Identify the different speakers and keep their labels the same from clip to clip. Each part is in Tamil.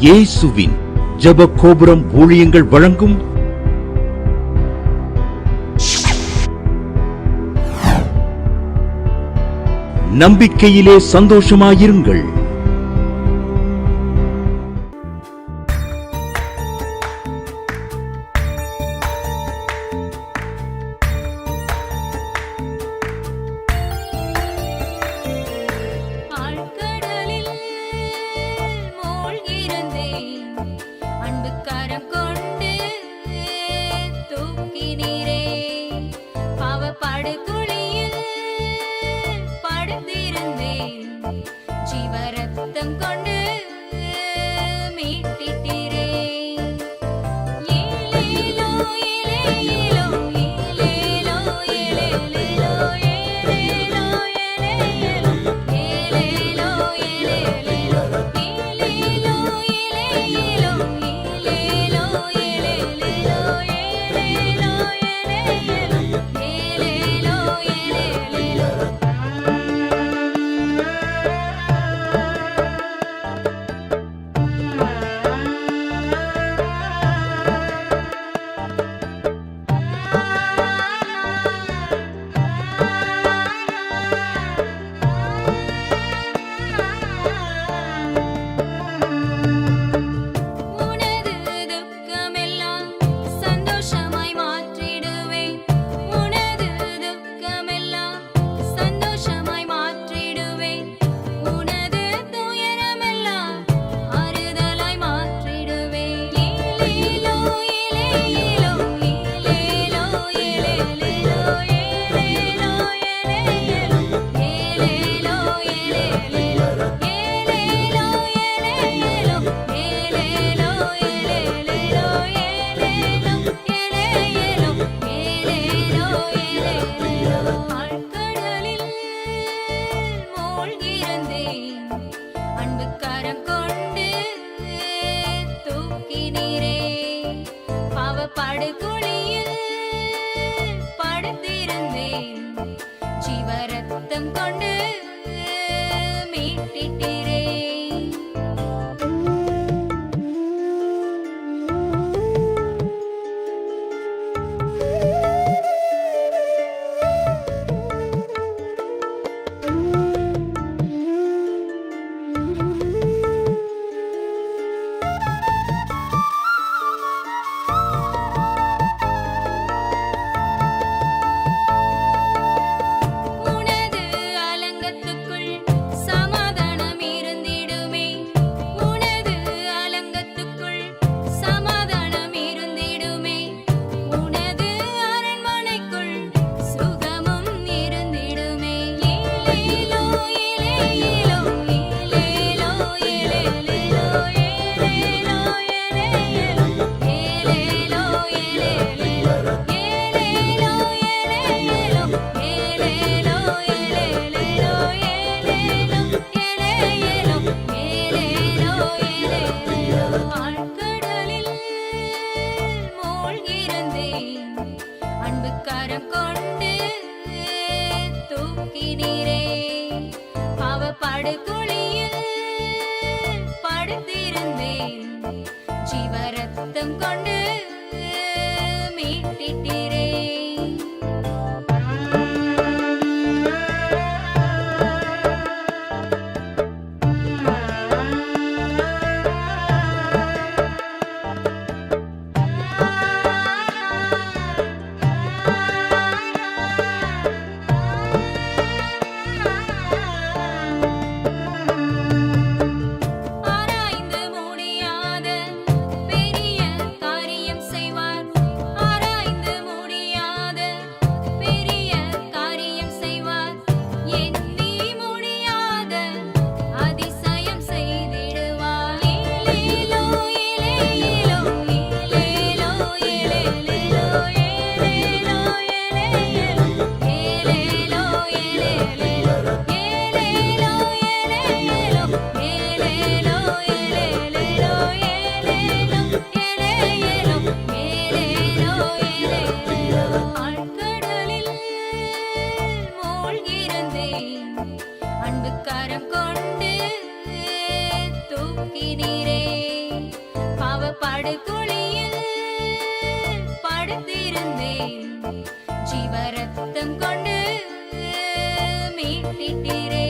Speaker 1: இயேசுவின் ஜெப கோபுரம் ஊழியங்கள் வழங்கும் நம்பிக்கையிலே சந்தோஷமாயிருங்கள்.
Speaker 2: பெரிய காரியம் செய்வார். ஆராய்ந்து முடியாத ஜீவரத்தம் கொண்டு மீட்டிட்டீரே.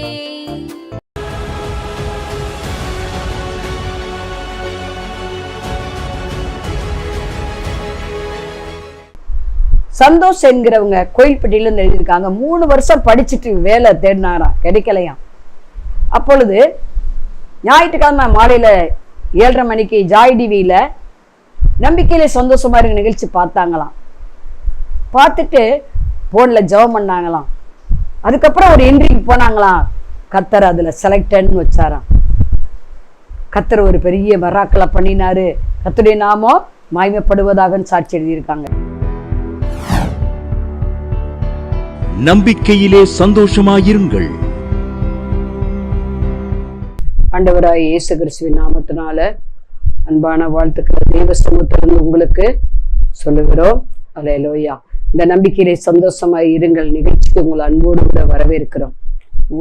Speaker 3: சந்தோஷ் என்கிறவங்க கோயில்பட்டியில இருந்து எழுதியிருக்காங்க. 3 வருஷம் படிச்சுட்டு வேலை தேடினாராம், கிடைக்கலையாம். அப்பொழுது ஞாயிற்றுக்கிழமை மாலையில 7:30 மணிக்கு ஜாய் டிவியில நம்பிக்கையிலே சந்தோஷமா இருக்க நிகழ்ச்சி பார்த்தாங்களாம். பார்த்துட்டு போன்ல ஜெபம் பண்ணாங்களாம். அதுக்கப்புறம் ஒரு இன்டர்வியூ போனாங்களாம். கர்த்தர் அதுல செலக்டட்னு வச்சாராம். கர்த்தர் ஒரு பெரிய மராக்களை பண்ணினாரு. கர்த்தருடைய நாமம் மகிமைப்படுவதாக சாட்சி எழுதியிருக்காங்க.
Speaker 1: நம்பிக்கையிலே சந்தோஷமாயிருங்கள்.
Speaker 3: ஆண்டவராய் இயேசு கிறிஸ்துவின் நாமத்தினால அன்பான வாழ்த்துக்கள் தேவ சமூகத்திலிருந்து உங்களுக்கு சொல்லுகிறோம். அல்லேலூயா. இந்த நம்பிக்கையிலே சந்தோஷமாய் இருங்கள் நிகழ்ச்சிக்கு உங்களை அன்போடு கூட வரவேற்கிறோம்.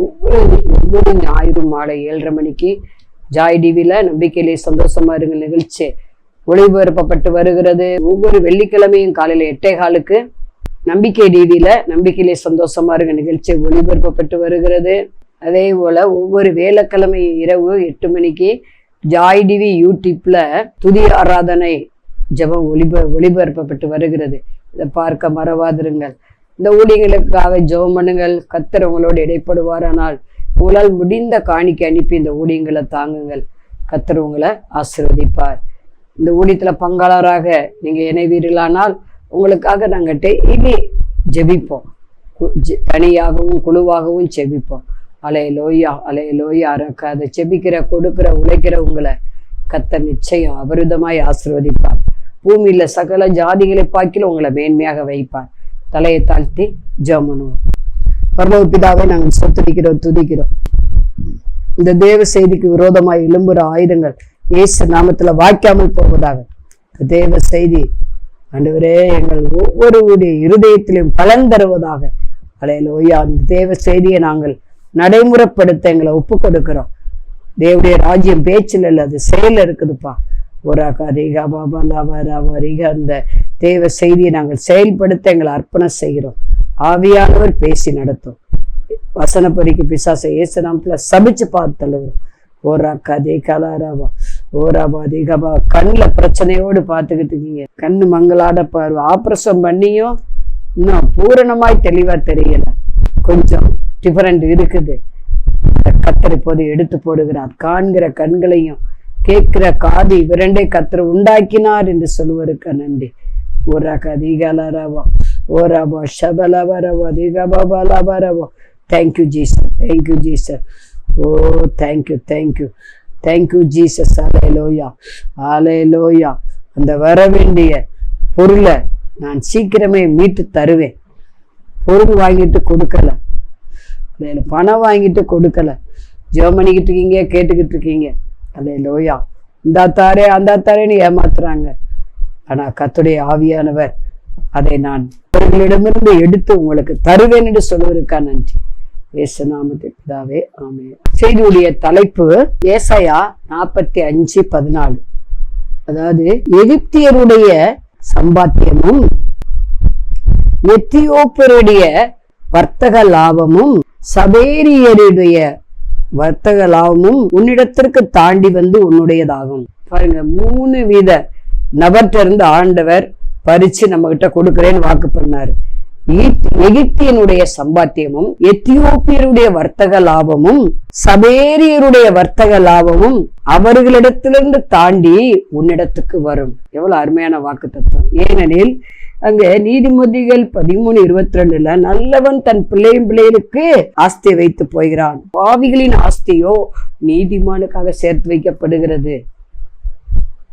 Speaker 3: ஒவ்வொரு ஞாயிறு மாலை 7:30 மணிக்கு ஜாய் டிவியில நம்பிக்கையிலே சந்தோஷமா இருங்கள் நிகழ்ச்சி ஒளிபரப்பப்பட்டு வருகிறது. ஒவ்வொரு வெள்ளிக்கிழமையும் காலையில 8:15 நம்பிக்கை டிவியில நம்பிக்கையிலே சந்தோஷமா இருக்க நிகழ்ச்சி ஒளிபரப்பப்பட்டு வருகிறது. அதே போல ஒவ்வொரு வேலைக்கிழமை இரவு 8 மணிக்கு ஜாய் டிவி யூடியூப்ல துதி ஆராதனை ஜெபம் ஒளிபரப்பப்பட்டு வருகிறது. இதை பார்க்க மறவாதிருங்கள். இந்த ஊழியர்களுக்காக ஜெபம் பண்ணுங்கள். கர்த்தர் உங்களோடு இடைப்படுவாரானால் உங்களால் முடிந்த காணிக்கை அனுப்பி இந்த ஊழியங்களை தாங்குங்கள். கர்த்தர் உங்களை ஆசீர்வதிப்பார். இந்த ஊழியத்துல பங்காளராக நீங்க இணைவீர்களானால் உங்களுக்காக நாங்கள் டெய்லி ஜெபிப்போம். தனியாகவும் குழுவாகவும் ஜெபிப்போம். அலையலோயா அலையலோயா அரக்காத ஜெபிக்கிற கொடுக்கிற உழைக்கிற உங்களை கர்த்தர் நிச்சயம் அபரிதமாய் ஆசீர்வதிப்பார். பூமியில சகல ஜாதிகளை பார்க்கில உங்களை மேன்மையாக வைப்பார். தலையை தாழ்த்தி ஜெபம் பண்ணுவோம். பரலோக பிதாவை நாங்கள் சொத்துடிக்கிறோம், துதிக்கிறோம். இந்த தேவ செய்திக்கு விரோதமாய் எழும்புற ஆயுதங்கள் இயேசு நாமத்துல வாய்க்காமல் போவதாக. தேவ செய்தி ஆண்டவரே எங்கள் ஒவ்வொருவருடைய இருதயத்திலும் பலன் தருவதாக. அல்லேலூயா. அந்த தேவ செய்தியை நாங்கள் நடைமுறைப்படுத்த எங்களை ஒப்பு கொடுக்கிறோம். தேவனுடைய ராஜ்யம் பேச்சில் இல்லை, அது செயல் இருக்குதுப்பா. அந்த தேவ செய்தியை நாங்கள் செயல்படுத்த எங்களை அர்ப்பணம் செய்கிறோம். ஆவியானவர் பேசி நடத்தும். வசன பொறிக்கு பிசாசை இயேசு நாமத்துல சபிச்சு பார்த்தழுகிறோம். கண்ணுல பிரச்சனையோடு பார்த்துக்கிட்டு இருக்கீங்க. கண்ணு மங்களாட பார்வை. ஆப்ரேஷன் பண்ணியும் இன்னும் பூரணமாய் தெளிவா தெரியல, கொஞ்சம் டிஃபரெண்ட் இருக்குது. கர்த்தர் இப்போது எடுத்து போடுகிறார். காண்கிற கண்களையும் கேட்கிற காது இவரெண்டை கர்த்தர் உண்டாக்கினார் என்று சொல்லுவதற்கு நன்றி. Thank you Jesus, thank you Jesus. Oh thank you thank you thank you Jesus. Hallelujah hallelujah. அந்த வர வேண்டிய பொருளை நான் சீக்கிரமே மீட்டு தருவேன். பொருள் வாங்கிட்டு கொடுக்கல, பணம் வாங்கிட்டு கொடுக்கல. ஜெபம் பண்ணிக்கிட்டு இருக்கீங்க, கேட்டுக்கிட்டு இருக்கீங்க. அலையலோயா. இந்த தாரே அந்த தாரேன்னு ஏமாத்துறாங்க. ஆனா கர்த்தருடைய ஆவியானவர் அதை நான் அவர்களிடமிருந்து எடுத்து உங்களுக்கு தருவேன் என்று சொல்வதற்கா நன்றி. இயேசு நாமத்தில் பிதாவே, ஆமென். செய்தியுடைய தலைப்பு ஏசாயா 45:14. அதாவது எகிப்தியருடைய சம்பாத்தியமும் எத்தியோப்பியருடைய வர்த்தக லாபமும் சபேரியருடைய வர்த்தக லாபமும் உன்னிடத்திற்கு தாண்டி வந்து உன்னுடையதாகும். பாருங்க, 3 வித நபர்கிட்ட இருந்து ஆண்டவர் பறிச்சு நம்ம கிட்ட கொடுக்கிறேன்னு வாக்கு பண்ணாரு. எகிப்தியனுடைய சம்பாத்தியமும் எத்தியோப்பியருடைய வர்த்தக லாபமும் சபேரியருடைய வர்த்தக லாபமும் அவர்களிடத்திலிருந்து தாண்டி உன்னிடத்துக்கு வரும். எவ்வளவு அருமையான வாக்கு தத்துவம். ஏனெனில் அங்க நீதிமொழிகள் 13:22 நல்லவன் தன் பிள்ளைகளுக்கு ஆஸ்தியை வைத்து போகிறான், பாவிகளின் ஆஸ்தியோ நீதிமானுக்காக சேர்த்து வைக்கப்படுகிறது.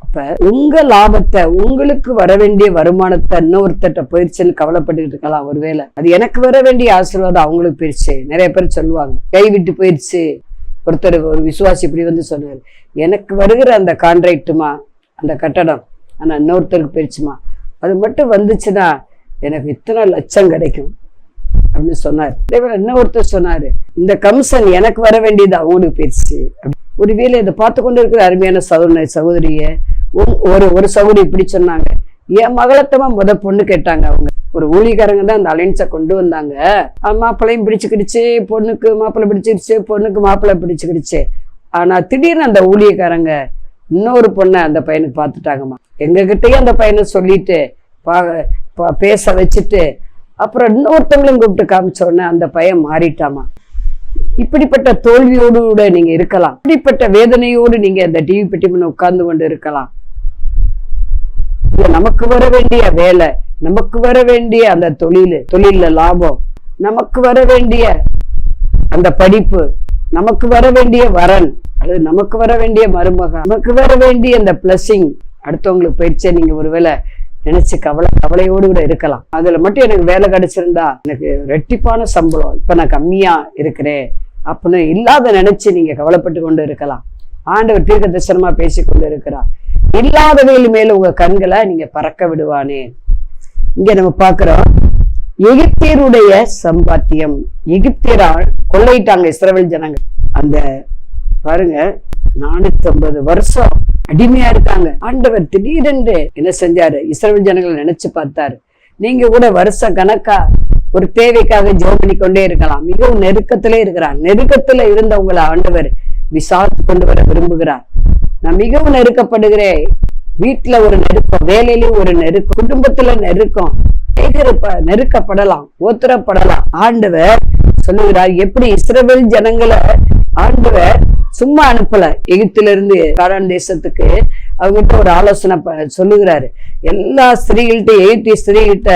Speaker 3: அப்ப உங்க லாபத்தை, உங்களுக்கு வர வேண்டிய வருமானத்தை இன்னொருத்தட்ட போயிடுச்சுன்னு கவலைப்பட்டுக்கிட்டு இருக்கலாம். ஒருவேளை அது எனக்கு வர வேண்டிய ஆசீர்வாதம் அவங்களுக்கு போயிடுச்சு. நிறைய பேர் சொல்லுவாங்க, கைவிட்டு போயிடுச்சு. ஒருத்தர் ஒரு விசுவாசி இப்படி வந்து சொன்னாரு, எனக்கு வருகிற அந்த கான்ட்ராக்டுமா, அந்த கட்டடம் ஆனா இன்னொருத்தருக்கு போயிடுச்சுமா, அது மட்டும் வந்துச்சுன்னா எனக்கு இத்தனை லட்சம் கிடைக்கும் அப்படின்னு சொன்னார். இன்னொருத்தர் சொன்னாரு, இந்த கமிஷன் எனக்கு வர வேண்டியது அவங்களுக்கு போயிடுச்சு. ஒருவேளை இதை பார்த்து கொண்டு இருக்கிற அருமையான சகோதரிய ஒரு சகோதரி இப்படி சொன்னாங்க, என் மகளத்தமா பொண்ணு கேட்டாங்க. அவங்க ஒரு ஊழியக்காரங்க தான் அந்த அலைன்ஸை கொண்டு வந்தாங்க. மாப்பிள்ளையும் பிடிச்சுக்கிடுச்சு, பொண்ணுக்கு மாப்பிள்ளை பிடிச்சிருச்சு, பொண்ணுக்கு மாப்பிள்ளை பிடிச்சுக்கிடுச்சு. ஆனா திடீர்னு அந்த ஊழியக்காரங்க இன்னொரு பொண்ணை அந்த பையனுக்கு பார்த்துட்டாங்கம்மா. எங்ககிட்டயே அந்த பையனை சொல்லிட்டு பேச வச்சுட்டு அப்புறம் இன்னொருத்தவங்களையும் கூப்பிட்டு காமிச்சோடனே அந்த பையன் மாறிட்டாமா. இப்படிப்பட்ட தோல்வியோடு கூட நீங்க இருக்கலாம். இப்படிப்பட்ட வேதனையோடு நீங்க அந்த டிவி பெட்டி முன்ன உட்கார்ந்து கொண்டு இருக்கலாம். நமக்கு வர வேண்டிய வேலை, நமக்கு வர வேண்டிய அந்த தொழில லாபம், நமக்கு வர வேண்டிய அந்த படிப்பு, நமக்கு வர வேண்டிய வரன் அல்லது நமக்கு வர வேண்டிய மருமகன், நமக்கு வர வேண்டிய அந்த பிளஸிங் அடுத்தவங்களுக்கு போயிடுச்சே நீங்க ஒருவேளை நினைச்சு கவலையோடு கூட இருக்கலாம். அதுல மட்டும் எனக்கு வேலை கிடைச்சிருந்தா எனக்கு ரெட்டிப்பான சம்பளம், இப்ப நான் கம்மியா இருக்கிறேன் அப்படின்னு இல்லாத நினைச்சு நீங்க கவலைப்பட்டு கொண்டு இருக்கலாம். ஆண்டவர் தீர்க்க தரிசனமா பேசிக்கொண்டு இருக்கிறார். இல்லாதவையில் மேல உங்க கண்களை நீங்க பறக்க விடுவானே. இங்க நம்ம பாக்குறோம் எகிப்தியருடைய சம்பாத்தியம். எகிப்தியரால் கொள்ளையிட்டாங்க இஸ்ரவேல் ஜனங்கள். அந்த பாருங்க 450 வருஷம் அடிமையா இருக்காங்க. ஆண்டவர் திடீரென்று என்ன செஞ்சாரு, இஸ்ரவேல் ஜனங்களை நினைச்சு பார்த்தாரு. நீங்க கூட வருஷ கணக்கா ஒரு தேவைக்காக ஜெபம் பண்ணி கொண்டே இருக்கலாம். மிகவும் நெருக்கத்திலே இருக்கிறார். நெருக்கத்துல இருந்தவங்களை ஆண்டவர் விசாரித்து கொண்டு வர விரும்புகிறார். நான் மிகவும் நெருக்கப்படுகிறேன். வீட்டுல ஒரு நெருக்கம், வேலையிலும் ஒரு நெருக்கம், குடும்பத்துல நெருக்கம், நெருக்கப்படலாம், ஓத்திரப்படலாம். ஆண்டவர் சொல்லுகிறார், எப்படி இஸ்ரவேல் ஜனங்களை ஆண்டவர் சும்மா அனுப்பல. எகிப்திலிருந்து கானான் தேசத்துக்கு அவங்ககிட்ட ஒரு ஆலோசனை சொல்லுகிறாரு. எல்லா ஸ்திரீகள்கிட்ட, எகிப்திய ஸ்திரீகிட்ட,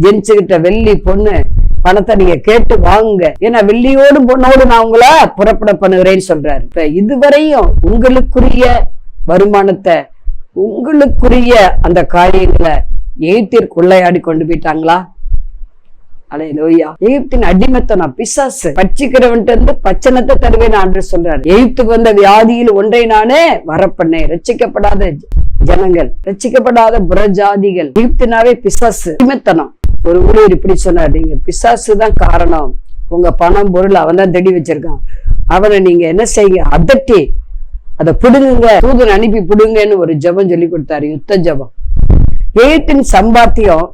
Speaker 3: ஜென்ஸுகிட்ட வெள்ளி பொண்ணு பணத்தை நீங்க கேட்டு வாங்குங்க, ஏன்னா வெள்ளியோடு பொண்ணோடு நான் உங்களை புறப்பட பண்ணுகிறேன்னு சொல்றாரு. இப்ப இதுவரையும் உங்களுக்குரிய வருமானத்தை, உங்களுக்குரிய அந்த காரியங்களை எகிப்தியர் கொள்ளையாடி கொண்டு போயிட்டாங்களா? அல்லேலூயா. எகிப்தின் அடிமைத்தனம், பிசாசு பட்சிக்கிறவன்ட்டு இருந்து பச்சனத்தை தருவேன் ஆண்டு சொல்றாரு. எகிப்துக்கு வந்த வியாதியில் ஒன்றை நானே வரப்பண்ணேன். ரட்சிக்கப்படாத ஜனங்கள், ரட்சிக்கப்படாத புறஜாதிகள். எகிப்தினாவே பிசாசு, அடிமைத்தனம். ஒரு ஊழியர் இப்படி சொன்னார், நீங்க பிசாசு தான் காரணம், உங்க பணம் பொருள் அவன் தான் தேடி வச்சிருக்கான், அவனை நீங்க என்ன செய்யுங்க, அதட்டி அதை பிடுங்குங்க, தூதன் அனுப்பி பிடுங்கன்னு ஒரு ஜபம் சொல்லி கொடுத்தாரு, யுத்த ஜபம். எகிப்தின் சம்பாத்தியம்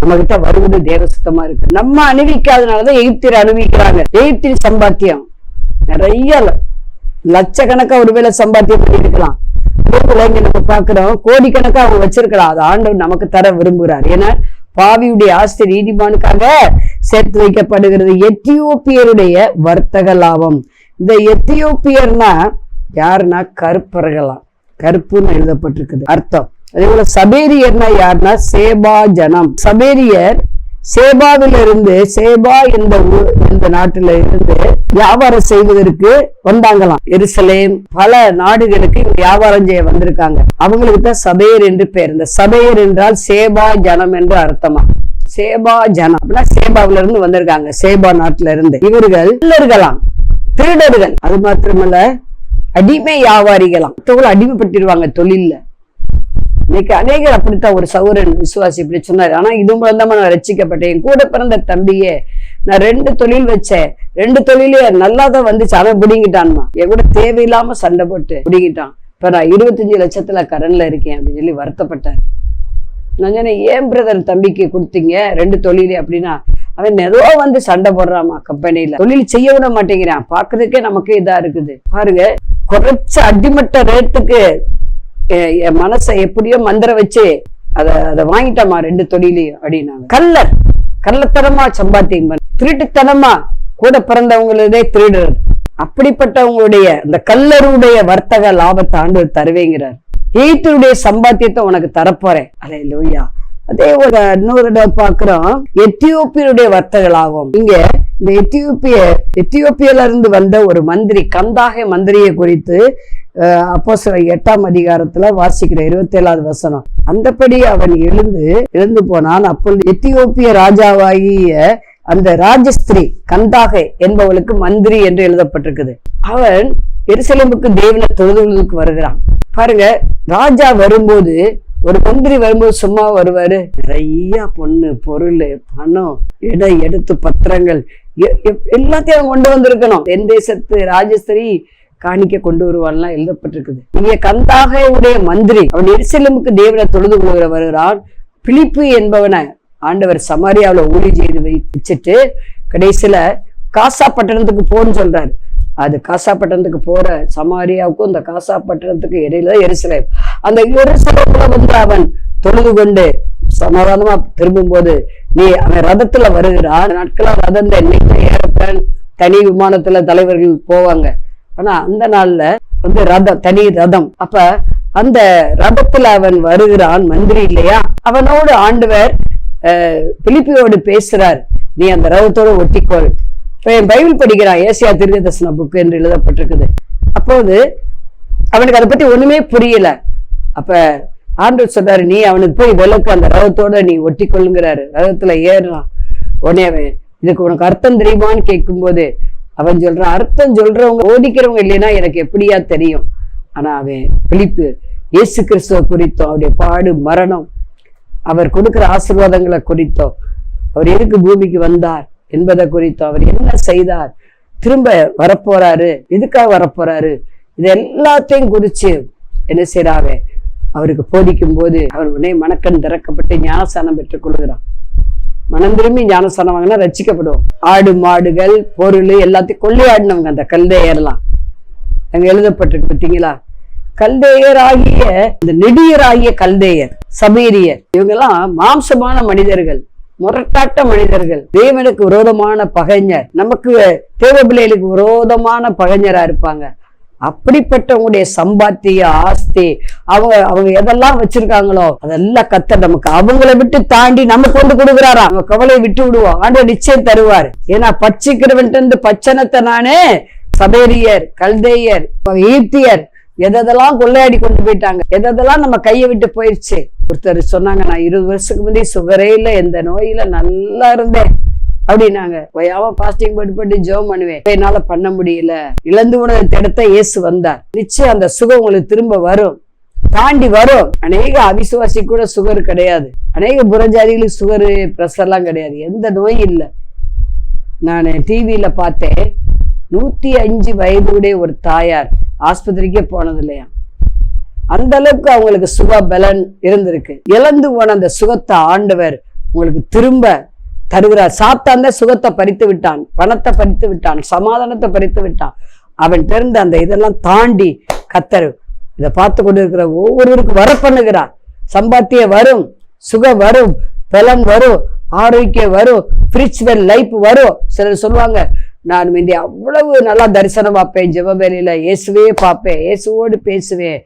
Speaker 3: நம்ம கிட்ட வருவது தேவ சுத்தமா இருக்கு. நம்ம அணிவிக்காதனாலதான் எகிப்தியர் அணிவிக்கிறாங்க. எகிப்தின் சம்பாத்தியம் நிறைய லட்சக்கணக்கா ஒருவேளை சம்பாத்தியம் பண்ணிருக்கலாம். இங்க நம்ம பாக்குறோம் கோடிக்கணக்கா அவங்க வச்சிருக்கலாம். அது ஆண்டவர் நமக்கு தர விரும்புகிறார். ஏன்னா பாவியுடைய ஆஸ்தி நீதிமானுக்காக சேர்த்து வைக்கப்படுகிறது. எத்தியோப்பியருடைய வர்த்தக லாபம். இந்த எத்தியோப்பியர்னா யாருன்னா கருப்பர்களாம், கருப்புன்னு எழுதப்பட்டிருக்குது அர்த்தம். அதே போல சபேரியர்னா யாருன்னா சேபா ஜனம். சபேரியர் சேபாவிலிருந்து, சேபா இந்த நாட்டுல இருந்து வியாபாரம் செய்வதற்கு வந்தாங்களாம். எருசலேம் பல நாடுகளுக்கு வியாபாரம் செய்ய வந்திருக்காங்க. அவங்களுக்கு தான் சபேயர் என்று பெயர். இந்த சபேயர் என்றால் சேபா ஜனம் என்று அர்த்தமா. சேபா ஜனம் அப்படின்னா சேபாவில இருந்து வந்திருக்காங்க, சேபா நாட்டுல இருந்து. இவர்கள் இல்லர்களாம், திருடர்கள். அது மாத்திரமல்ல அடிமை வியாபாரிகளாம். அடிமைப்பட்டிருவாங்க தொழில்ல. இன்னைக்கு அநேகர் அப்படித்தான். ஒரு சௌரன் விசுவாசி இப்படி சொன்னார், ஆனா இது மூலமா நான் ரட்சிக்கப்பட்டேன். என் கூட பிறந்த தம்பியே நான் 2 தொழில் வச்சேன், 2 தொழிலே நல்லாதான் வந்துச்சு, அவன் பிடிங்கிட்டான்மா. என் கூட தேவையில்லாம சண்டை போட்டு பிடிங்கிட்டான். இப்ப நான் 25 லட்சத்துல கடன்ல இருக்கேன் அப்படின்னு சொல்லி வருத்தப்பட்டேன். நான் சொன்னேன், ஏன் பிரதர் தம்பிக்கு கொடுத்தீங்க 2 தொழிலே அப்படின்னா, அவன் ஏதோ வந்து சண்டை போடுறாமா கம்பெனியில, தொழில் செய்ய விட மாட்டேங்கிறான். பாக்குறதுக்கே நமக்கு இதா இருக்குது. பாருங்க, குறைச்ச அடிமட்ட ரேட்டுக்கு என் மனசை எப்படியோ மந்திர வச்சு அதை வாங்கிட்டாமா 2 தொழிலையும் அப்படின்னாங்க. கள்ளத்தனமா சம்பாத்தியம், திருட்டுத்தனமா கூட பிறந்தவங்களதே திருடுறது. அப்படிப்பட்டவங்களுடைய அந்த கள்ளருடைய வர்த்தக லாபத்தை ஆண்டவர் தருவேங்கிறார். எகிப்தியருடைய சம்பாத்தியத்தை உனக்கு தரப்போறேன். அல்லேலூயா. அதே ஒரு இன்னொரு பாக்குறோம், எத்தியோப்பியருடைய வர்த்தக லாபம். இங்க இந்த எத்தியோப்பியில இருந்து வந்த ஒரு மந்திரி, கந்தாகை மந்திரியை குறித்து அப்போஸ்தலர் 8ஆம் அதிகாரத்துல வாசிக்கிற 27வது வசனம். அந்தபடி அவன் எழுந்து போனான். அப்பொழுது எத்தியோப்பிய ராஜாவாகிய அந்த ராஜஸ்திரீ கந்தாகை என்பவளுக்கு மந்திரி என்று எழுதப்பட்டிருக்குது. அவன் எருசலேமுக்கு தேவனை தொழுதுக்கு வருகிறான். பாருங்க, ராஜா வரும்போது, ஒரு மந்திரி வரும்போது சும்மா வருவாரு, நிறைய பொண்ணு பொருள் பணம் எடுத்து பத்திரங்கள் எல்லாத்தையும் கொண்டு வந்திருக்கணும். தென் தேசத்து ராஜஸ்திரீ காணிக்க கொண்டு வருவான்லாம் எழுதப்பட்டிருக்குது. இங்கே கந்தாகையுடைய மந்திரி அவன் எருசலேமுக்கு தேவனை தொழுது கொள்கிற வருகிறான். பிலிப்பு என்பவனை ஆண்டவர் சமாரியாவுல ஊழி செய்து வச்சுட்டு கடைசியில காசா பட்டணத்துக்கு போன்னு சொல்றாரு. அது காசா பட்டணத்துக்கு போற சமாரியாவுக்கும் இந்த காசா பட்டணத்துக்கு இடையில எருசலேம். அந்த எருசலேம்ல அவன் தொழுது கொண்டு சமாதானமா திரும்பும் போது அவன் ரதத்துல வருகிறான். நாட்களா ரதம் ஏறப்பன் தனி விமானத்துல தலைவர்கள் போவாங்க. ஆனா அந்த நாள்ல ரதம், தனி ரதம். அப்ப அந்த ரதத்துல அவன் வருகிறான், மந்திரி இல்லையா. அவனோடு ஆண்டவர் பிலிப்பியோடு பேசுறார், நீ அந்த ரதத்தோடு ஒட்டிக்கொள். இப்ப என் பைபிள் படிக்கிறான், ஏசியா தீர்க்கதரிசன புக் என்று எழுதப்பட்டிருக்குது. அப்போது அவனுக்கு அதை பத்தி ஒண்ணுமே புரியல. அப்ப ஆண்டவர் சொல்றாரு, நீ அவனுக்கு போய் விளக்கு, அந்த ரதத்தோட நீ ஒட்டி கொள்ளுங்கிறாரு. ரதத்துல ஏறுறான். உடனே அவன் இதுக்கு உனக்கு அர்த்தம் தெரியுமான்னு கேட்கும் போது அவன் சொல்றான், அர்த்தம் சொல்றவங்க ஓடிக்கிறவங்க இல்லைன்னா எனக்கு எப்படியா தெரியும். ஆனா அவன் பிலிப்பு இயேசு கிறிஸ்துவ குறித்தோ, அவருடைய பாடு மரணம், அவர் கொடுக்கிற ஆசீர்வாதங்களை குறித்தோ, அவர் எதுக்கு பூமிக்கு வந்தார் என்பதை குறித்தோ, அவர் என்ன செய்தார், திரும்ப வரப்போறாரு, எதுக்காக வரப்போறாரு, இது எல்லாத்தையும் குறிச்சு என்ன செய்யறாவே அவருக்கு போதிக்கும் போது அவர் உடனே மனக்கண் திறக்கப்பட்டு ஞானஸ்தானம் பெற்றுக் கொள்கிறான். மனம் திரும்பி ஞானஸ்தானம் வாங்கினா ரட்சிக்கப்படுவோம். ஆடு மாடுகள் பொருள் எல்லாத்தையும் கொள்ளையாடினவங்க அந்த கல்தேயர்லாம் அங்க எழுதப்பட்டிருக்கு பார்த்தீங்களா. கல்தேயர் ஆகிய இந்த நெடியராகிய கல்தேயர், சபேரியர், இவங்க எல்லாம் மாம்சமான மனிதர்கள், முரட்டாட்ட மனிதர்கள், தேவனுக்கு விரோதமான பகைஞர், நமக்கு தேவ பிள்ளைகளுக்கு விரோதமான பகைஞரா இருப்பாங்க. அப்படிப்பட்டவங்களுடைய சம்பாத்திய ஆஸ்தி அவங்க எதெல்லாம் வச்சிருக்காங்களோ அதெல்லாம் கர்த்தர் நமக்கு அவங்கள விட்டு தாண்டி நமக்கு கொண்டு கொடுக்குறாரா. நம்ம கவலையை விட்டு விடுவோம், ஆண்டவர் நிச்சயம் தருவார். ஏன்னா பட்சிக்கிறவன்ட்டு பச்சனத்தை நானே சபேரியர், கல்தேயர், ஈர்த்தியர் எதெல்லாம் கொள்ளையாடி கொண்டு போயிட்டாங்க, எதெல்லாம் நம்ம கையை விட்டு போயிடுச்சு. ஒருத்தர் சொன்னாங்க, நான் 20 வருஷத்துக்கு முந்தைய சுகரே இல்லை, எந்த நோயில நல்லா இருந்தேன் அப்படின்னாங்க. ஓயாம பாஸ்டிங் போட்டு ஜெபம் பண்ணுவேன், என்னால பண்ண முடியல. இழந்து உணவு தடுத்த இயேசு வந்தார். நிச்சயம் அந்த சுகம் உங்களுக்கு திரும்ப வரும், தாண்டி வரும். அநேக அவிசுவாசி கூட சுகர் கிடையாது, அநேக புறஜாதிகளுக்கு சுகர் பிரஷர் எல்லாம் கிடையாது, எந்த நோயும் இல்லை. நான் டிவியில பார்த்தேன், 105 வயதுடைய ஒரு தாயார் ஆஸ்பத்திரிக்கே போனது இல்லையா. அந்த அளவுக்கு அவங்களுக்கு சுக பலன் இருந்திருக்கு. இழந்து போன அந்த சுகத்தை ஆண்டவர் உங்களுக்கு திரும்ப தருகிறார். சாத்தான் தான் சுகத்தை பறித்து விட்டான், பணத்தை பறித்து விட்டான், சமாதானத்தை பறித்து விட்டான். அவன் தெரிந்த அந்த இதெல்லாம் தாண்டி கர்த்தர் இதை பார்த்து கொண்டு இருக்கிற ஒவ்வொருவருக்கும் வர பண்ணுகிறார். சம்பாத்திய வரும், சுகம் வரும், பலன் வரும், ஆரோக்கியம் வரும், ஸ்பிரிச்சுவல் லைஃப் வரும். சிலர் சொல்லுவாங்க, நான் முந்தி அவ்வளவு நல்லா தரிசனம் பார்ப்பேன், ஜெபவேளையில இயேசுவே பார்ப்பேன், இயேசுவோடு பேசுவேன்,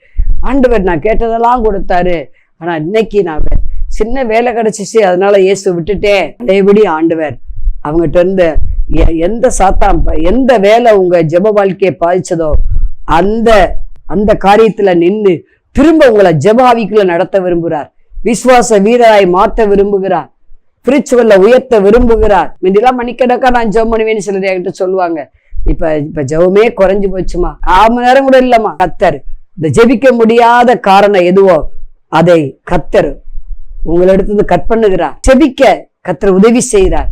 Speaker 3: ஆண்டவர் நான் கேட்டதெல்லாம் கொடுத்தாரு, ஆனா இன்னைக்கு நான் சின்ன வேலை கிடைச்சிச்சு அதனால இயேசு விட்டுட்டேன். அதேபடி ஆண்டவர் அவங்ககிட்ட இருந்து எந்த சாத்தான் எந்த வேலை உங்க ஜெப வாழ்க்கையை பாதிச்சதோ அந்த அந்த காரியத்துல நின்று திரும்ப உங்களை ஜெப ஆவிக்குள்ள நடத்த விரும்புகிறார். விசுவாச வீரராய் மாற்ற விரும்புகிறார். ஸ்பிரிச்சுவல்ல உயர்த்த விரும்புகிறார். முந்திலாம் மணிக்கணக்கா நான் ஜெபம் பண்ணுவேன்னு சிலர் என்கிட்ட சொல்லுவாங்க. இப்ப ஜெபமே குறைஞ்சு போச்சுமா, 1/2 மணி நேரம் கூட இல்லம்மா. கர்த்தர் இந்த ஜெபிக்க முடியாத காரணம் எதுவோ அதை கர்த்தர் உங்களிடத்துல கட் பண்ணுகிறார். செபிக்க கர்த்தர் உதவி செய்கிறார்.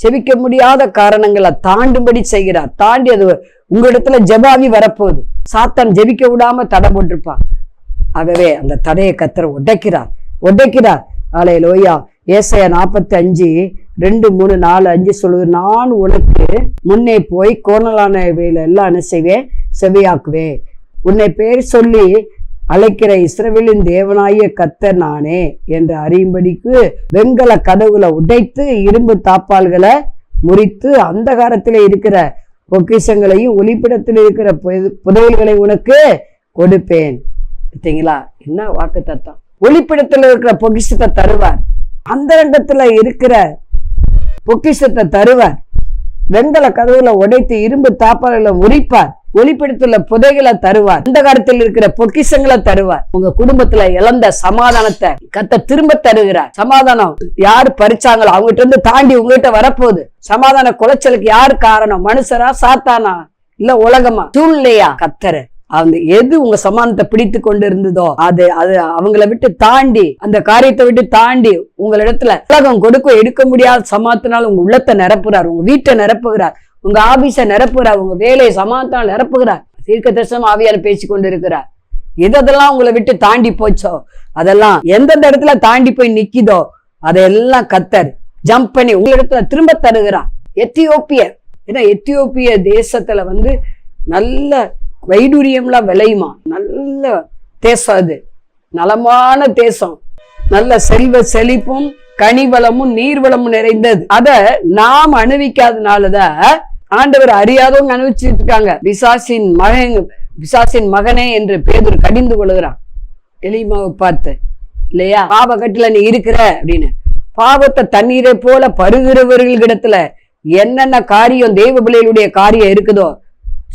Speaker 3: செபிக்க முடியாத காரணங்களை தாண்டும்படி செய்கிறார். தாண்டி அது உங்களிடத்துல ஜெபாவி வரப்போகுது. சாத்தான் ஜெபிக்க விடாம தடை போட்டிருப்பான். ஆகவே அந்த தடையை கர்த்தர் உடைக்கிறார். அல்லேலூயா. ஏசாயா 45:2-3-4-5 சொல்லுது, நான் உனக்கு முன்னே போய் கோணலானவையில எல்லாம் என்ன செய்வேன், செவியாக்குவேன். உன்னை பேர் சொல்லி அழைக்கிற இஸ்ரவேலின் தேவனாகிய கர்த்தர் நானே என்று அறியும்படிக்கு வெண்கல கதவுகளை உடைத்து இரும்பு தாப்பால்களை முறித்து அந்தகாரத்திலே இருக்கிற பொக்கிஷங்களையும் ஒளிப்பிடத்தில் இருக்கிற புதையல்களை உனக்கு கொடுப்பேன். பார்த்தீங்களா, என்ன வாக்கு தத்தம். ஒளிப்பிடத்தில் இருக்கிற பொக்கிஷத்தை தருவார், அந்த இடத்துல இருக்கிற பொக்கிஷத்தை தருவார். வெண்கல கதவுல உடைத்து இரும்பு தாப்பால்களை முறிப்பார். ஒளிப்பிடத்துல புதைகளை தருவார். அந்த காலத்தில் இருக்கிற பொக்கிஷங்களை தருவார். உங்க குடும்பத்துல இழந்த சமாதானத்தை கர்த்தர் திரும்ப தருகிறார். சமாதானம் யாரு பறிச்சாங்களோ அவங்ககிட்ட இருந்து தாண்டி உங்ககிட்ட வரப்போகுது. சமாதான குலைச்சலுக்கு யாரு காரணம், மனுஷரா, சாத்தானா, இல்ல உலகமா, சூழ்நிலையா? கர்த்தர் அந்த எது உங்க சமாதானத்தை பிடித்து கொண்டு இருந்ததோ அது அவங்களை விட்டு தாண்டி, அந்த காரியத்தை விட்டு தாண்டி உங்களிடத்துல உலகம் எடுக்க முடியாத சமாதானத்தினால உங்க உள்ளத்தை நிரப்புறார், உங்க வீட்டை நிரப்புகிறார், உங்க ஆபீஸை நிரப்புகிறார், உங்க வேலையை சமாதானம் நிரப்புகிறார். தீர்க்க தரிசனம் ஆவியார் பேசி கொண்டு இருக்கிறார். எதெல்லாம் உங்களை விட்டு தாண்டி போச்சோ, அதெல்லாம் எந்தெந்த இடத்துல தாண்டி போய் நிக்குதோ அதெல்லாம் கர்த்தர் ஜம்ப் பண்ணி உங்களிடத்துல திரும்ப தருகிறார். எத்தியோப்பியர், ஏன்னா எத்தியோப்பிய தேசத்துல நல்ல வைடூரியம்லாம் விளையுமா, நல்ல தேசம், அது நலமான தேசம், நல்ல செல்வ செழிப்பும் கனிவளமும் நீர்வளமும் நிறைந்தது. அத நாம் அனுபவிக்காதனாலதான் ஆண்டவர் அறியாதவங்க அனுபவிச்சுட்டு இருக்காங்க. பிசாசின் மகனே என்று பேதுரு கடிந்து கொள்கிறான் எலிமாவை பார்த்து, இல்லையா? பாவ கட்டுல நீ இருக்கிற அப்படின்னு. பாவத்தை தண்ணீரை போல பருகிறவர்களிடத்துல என்னென்ன காரியம் தெய்வ பிள்ளைகளுடைய காரியம் இருக்குதோ,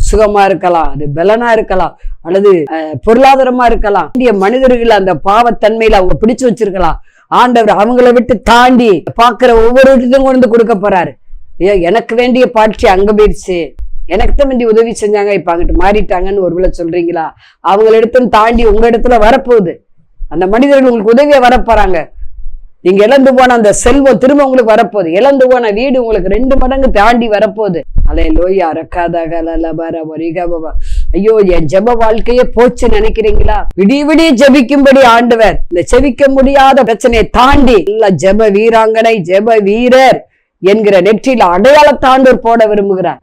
Speaker 3: சுகமா இருக்கலாம், அது பலனா இருக்கலாம், அல்லது பொருளாதாரமா இருக்கலாம், இந்திய மனிதர்கள் அந்த பாவத்தன்மையில அவங்க பிடிச்சு வச்சிருக்கலாம். ஆண்டவர் அவங்களை விட்டு தாண்டி பாக்குற ஒவ்வொரு இடத்தையும் கொண்டு கொடுக்க போறாரு. எனக்கு வேண்டிய பாட்சி அங்க போயிடுச்சு, எனக்கு தான் வேண்டிய உதவி செஞ்சாங்க, இப்ப அங்கிட்டு மாறிட்டாங்கன்னு ஒருவேளை சொல்றீங்களா? அவங்கள இடத்துல தாண்டி உங்க இடத்துல வரப்போகுது. அந்த மனிதர்கள் உங்களுக்கு உதவியா வரப்போறாங்க. நீங்க இழந்து போன அந்த செல்வம் திரும்ப உங்களுக்கு வரப்போகுது. இழந்து போன வீடு உங்களுக்கு 2 மடங்கு தாண்டி வரப்போகுது. அலையலோயா ரக்காதா. ஐயோ, என் ஜெப வாழ்க்கையே போச்சு நினைக்கிறீங்களா? விடிய ஜெபிக்கும்படி ஆண்டவர் இந்த ஜெபிக்க முடியாத பிரச்சனையை தாண்டி இல்ல ஜெப வீராங்கனை, ஜெப வீரர் என்கிற நெற்றியில அடையாளத்தாண்டோர் போட விரும்புகிறார்.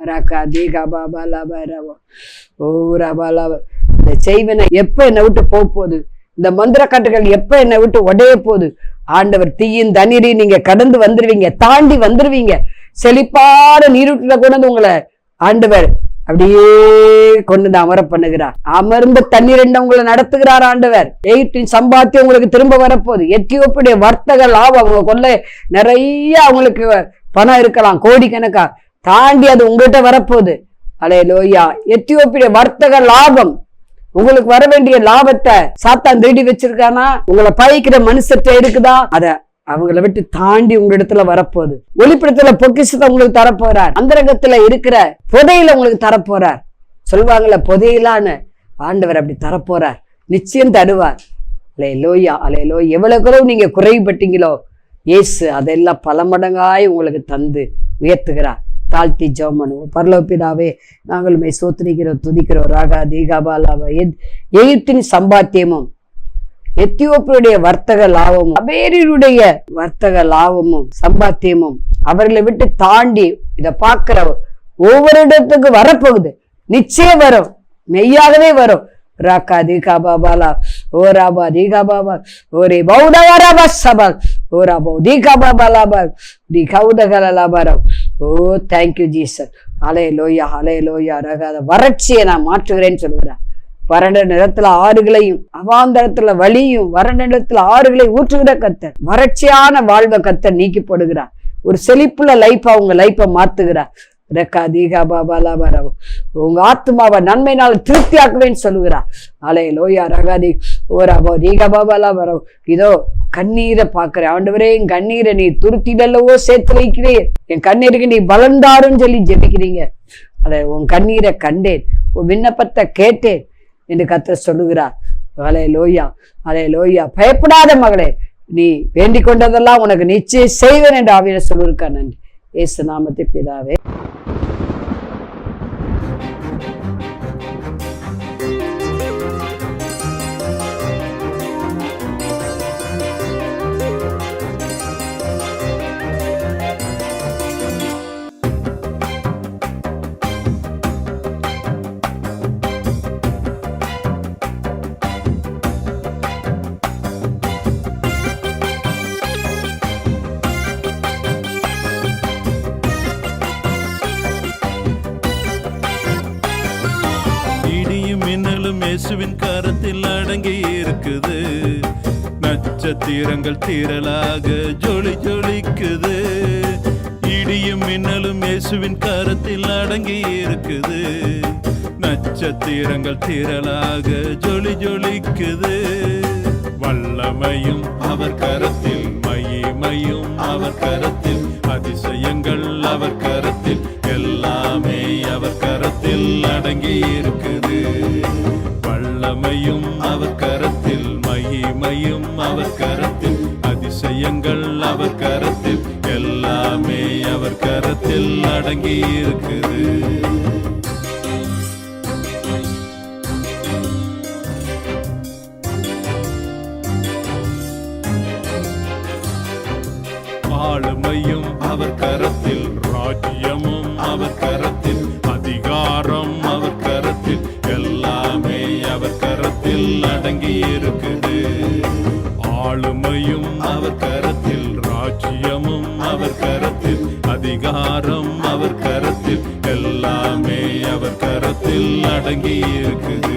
Speaker 3: இந்த செய்வனை எப்ப என்னை விட்டு போகுது, இந்த மந்திர காட்டுகள் எப்ப என்னை விட்டு உடைய போகுது. ஆண்டவர் தீயின் தண்ணீரை நீங்க கடந்து வந்துருவீங்க, தாண்டி வந்துருவீங்க. செழிப்பான நீரூற்றுல கொண்டு உங்களை ஆண்டவர் அப்படியே கொண்டு அமர பண்ணுகிறார். அமர்ந்த தண்ணீர் உங்களை நடத்துகிறார் ஆண்டவர். எகிப்தின் சம்பாத்தியம் உங்களுக்கு திரும்ப வரப்போகுது. எத்தியோப்பிய வர்த்தக லாபம், அவங்க கொள்ள நிறைய அவங்களுக்கு பணம் இருக்கலாம், கோடிக்கணக்கா தாண்டி அது உங்ககிட்ட வரப்போகுது. அல்லேலூயா. எத்தியோப்பிய வர்த்தக லாபம், உங்களுக்கு வர வேண்டிய லாபத்தை சாத்தான் திருடி வச்சிருக்கானா, உங்களை பயிக்கிற மனுஷத்தை இருக்குதா, அத அவங்களை விட்டு தாண்டி உங்க இடத்துல வரப்போகுது. ஒளிப்படத்துல பொக்கிஷத்தை உங்களுக்கு தரப்போறார். அந்தரங்கத்துல இருக்கிற புதையில உங்களுக்கு தரப்போறார். சொல்லுவாங்கல்ல புதையிலான்னு, ஆண்டவர் அப்படி தரப்போறார், நிச்சயம் தருவார். அல்லேலூயா அல்லேலூயா. எவ்வளவு நீங்க குறைபட்டீங்களோ இயேசு அதெல்லாம் பல மடங்காய் உங்களுக்கு தந்து உயர்த்துகிறார். தாழ்த்தி ஜெபம் பண்ணுவோம். பரலோக பிதாவே, நாங்கள் உம்மை ஸ்தோத்திரிக்கிறோம், துதிக்கிறோம். ராகா தீகாபாலாவ எகிப்தின் சம்பாத்தியமும் எத்தியோப்பியுடைய வர்த்தக லாபமும் அபேரியருடைய வர்த்தக லாபமும் சம்பாத்தியமும் அவர்களை விட்டு தாண்டி இதை பார்க்கிற ஒவ்வொரு இடத்துக்கு வரப்போகுது. நிச்சயம் வரும், மெய்யாகவே வரும். ராக்கா தீகாபாபாலா ஓராபா தீகாபாபா ஓரே பௌடவராபா சபால் ஓராபோ தீகாபாபாலாபா தீகௌதகலாபாரா. ஓ தேங்க்யூ ஜீசஸ். ஹல்லேலூயா ஹல்லேலூயா. ரகாத வறட்சியை நான் மாற்றுகிறேன்னு சொல்லுகிறேன். வறண்ட நிலத்துல ஆறுகளையும் அவாந்தரத்துல வழியும் வறண்ட நிலத்துல ஆறுகளை ஊற்றுகிற கர்த்தர், வறட்சியான வாழ்வை கர்த்தர் நீக்கி போடுகிறார். ஒரு செழிப்புள்ள லைஃபா உங்க லைஃபை மாத்துகிறார். ரெக்கா தீகா பாபாலா வரவு உங்க ஆத்மாவை நன்மையினால திருப்தி ஆக்குவேன்னு சொல்லுகிறார். அல்லேலூயா. ரகாதி ஓராபோ தீகா பாபாலா வரவு. இதோ கண்ணீரை பாக்குறேன் ஆண்டவரே, என் கண்ணீரை நீ துருத்திடல்லவோ சேர்த்து வைக்கிறேன், என் கண்ணீருக்கு நீ பலந்தாருன்னு சொல்லி ஜெபிக்கிறீங்க. உன் கண்ணீரை கண்டேன், உன் விண்ணப்பத்தை கேட்டேன் என்று கர்த்தர் சொல்லுகிறார். அல்லேலூயா அல்லேலூயா. பயப்படாத மகளே, நீ வேண்டிக் கொண்டதெல்லாம் உனக்கு நிச்சயம் செய்வேன் என்று ஆவியில சொல்லிருக்கா. நன்றி இயேசு நாமத்தை பிதாவே.
Speaker 4: இயேசுவின் கரத்தில் அடங்கி இருக்குது. நட்சத்திரங்கள் திரளாக ஜொலி ஜொலிக்குது. இடியும் மின்னலும் இயேசுவின் கரத்தில் அடங்கி இருக்குது. நட்சத்திரங்கள் திரளாக ஜொலி ஜொலிக்குது. வல்லமையும் அவர் கரத்தில், மகிமையும் அவர் கரத்தில், அதிசயங்கள் அவர் கரத்தில், எல்லாமே அவர் கரத்தில் அடங்கி இருக்குது. வல்லமையும் அவர் கரத்தில், மகிமையும் அவர் கரத்தில், அதிசயங்கள் அவர் கரத்தில், எல்லாமே அவர் கரத்தில் அடங்கி இருக்குது. அவர் கரத்தில், ராஜ்யமும் அவர் கரத்தில், அதிகாரம் அவர் கரத்தில், எல்லாமே அவர் கரத்தில் அடங்கி இருக்குது. ஆளுமையும் அவர் கரத்தில், ராஜ்யமும் அவர் கரத்தில், அதிகாரம் அவர் கரத்தில், எல்லாமே அவர் கரத்தில் அடங்கி இருக்குது.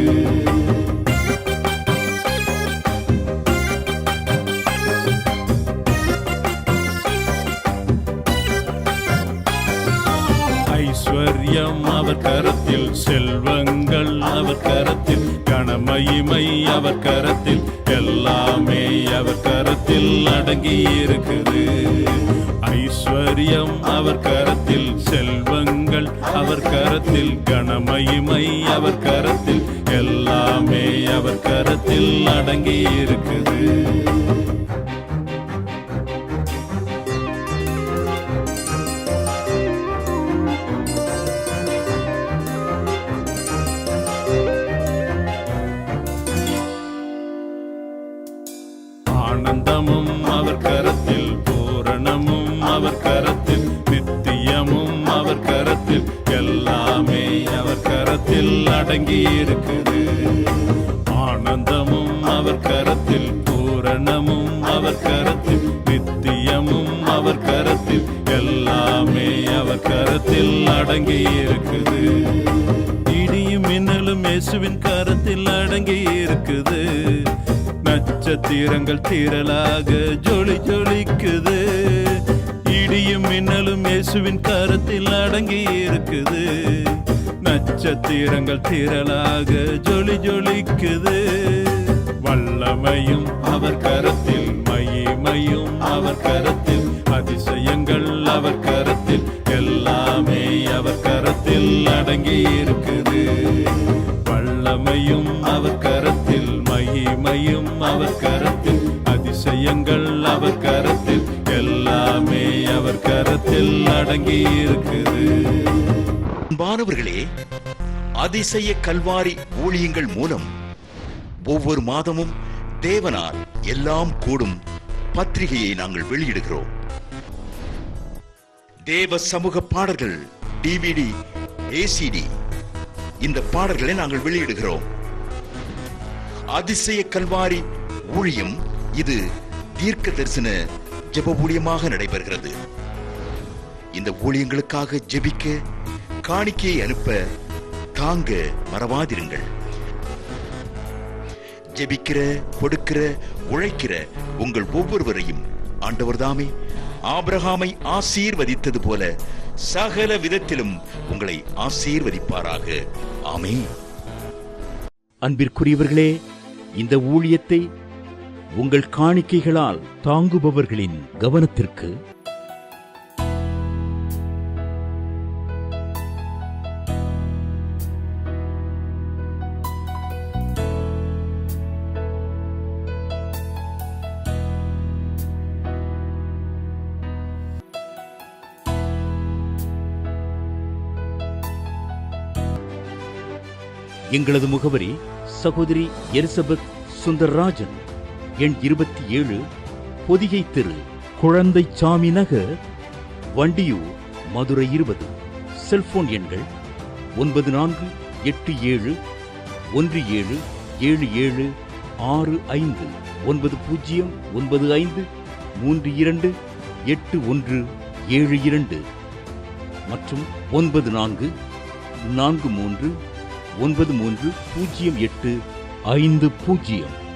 Speaker 4: ஐஸ்வர்யம் அவர் கரத்தில், செல்வங்கள் அவர் கரத்தில், கனமகிமை அவர் கரத்தில், எல்லாமே அவர் கரத்தில் அடங்கி இருக்குது. ஐஸ்வர்யம் அவர் கரத்தில், செல்வங்கள் அவர் கரத்தில், கனமகிமை அவர் கரத்தில், எல்லாமே அவர் கரத்தில் அடங்கி இருக்குது. ஆனந்தமும் அவர் கரத்தில், பூரணமும் அவர் கரத்தில், நித்தியமும் அவர் கரத்தில், எல்லாமே அவர் கரத்தில் அடங்கி இருக்குது. ஆனந்தமும் அவர் கரத்தில், பூரணமும் அவர் கரத்தில், நித்தியமும் அவர் கரத்தில், எல்லாமே அவர் கரத்தில் அடங்கி இருக்குது. இடியும் மின்னலும் இயேசுவின் கரத்தில் அடங்கி இருக்குது. நட்சத்திரங்கள் திரளாக ஜொலி ஜொலிக்குது. இடியும் மின்னலும் இயேசுவின் கரத்தில் அடங்கி இருக்குது. நட்சத்திரங்கள் திரளாக ஜொலி ஜொலிக்குது. வல்லமையும் அவர் கரத்தில், மகிமையும் அவர் கரத்தில், அதிசயங்கள் அவர் கரத்தில், எல்லாமே அவர் கரத்தில் அடங்கி இருக்குது. வல்லமையும் அவர் கரத்தில், மகிமையும் அவர் கரத்தில், அதிசயங்கள் அவர் கரத்தில், எல்லாமே அவர் கரத்தில் அடங்கி இருக்குது.
Speaker 5: அன்பானவர்களே, அதிசய கல்வாரி ஊழியங்கள் மூலம் ஒவ்வொரு மாதமும் தேவனால் எல்லாம் கூடும் பத்திரிகையை நாங்கள் வெளியிடுகிறோம். தேவ சமூக பாடல்கள் DVD, ACD இந்த பாடல்களை நாங்கள் வெளியிடுகிறோம். அதிசய கல்வாரி ஊழியம் இது தீர்க்க தரிசன ஜெப ஊழியமாக நடைபெறுகிறது. இந்த ஊழியங்களுக்காக ஜெபிக்க, காணிக்கையை அனுப்ப தாங்க மறவாதிருங்கள். ஜெபிக்கிற, கொடுக்கிற, உழைக்கிற உங்கள் ஒவ்வொருவரையும் ஆண்டவர் தாமே ஆபிரகாமை ஆசீர்வதித்தது போல சகல விதத்திலும் உங்களை ஆசீர்வதிப்பாராக. ஆமென்.
Speaker 1: அன்பிற்குரியவர்களே, இந்த ஊழியத்தை உங்கள் காணிக்கைகளால் தாங்குபவர்களின் கவனத்திற்கு எங்களது முகவரி சகோதரி எலிசபெத் சுந்தர்ராஜன், எண் 27, பொதிகை தெரு, குழந்தைச்சாமி நகர், வண்டியூர், மதுரை 20. செல்போன் எண்கள் 9484177765 9095328172 மற்றும் 9443930850.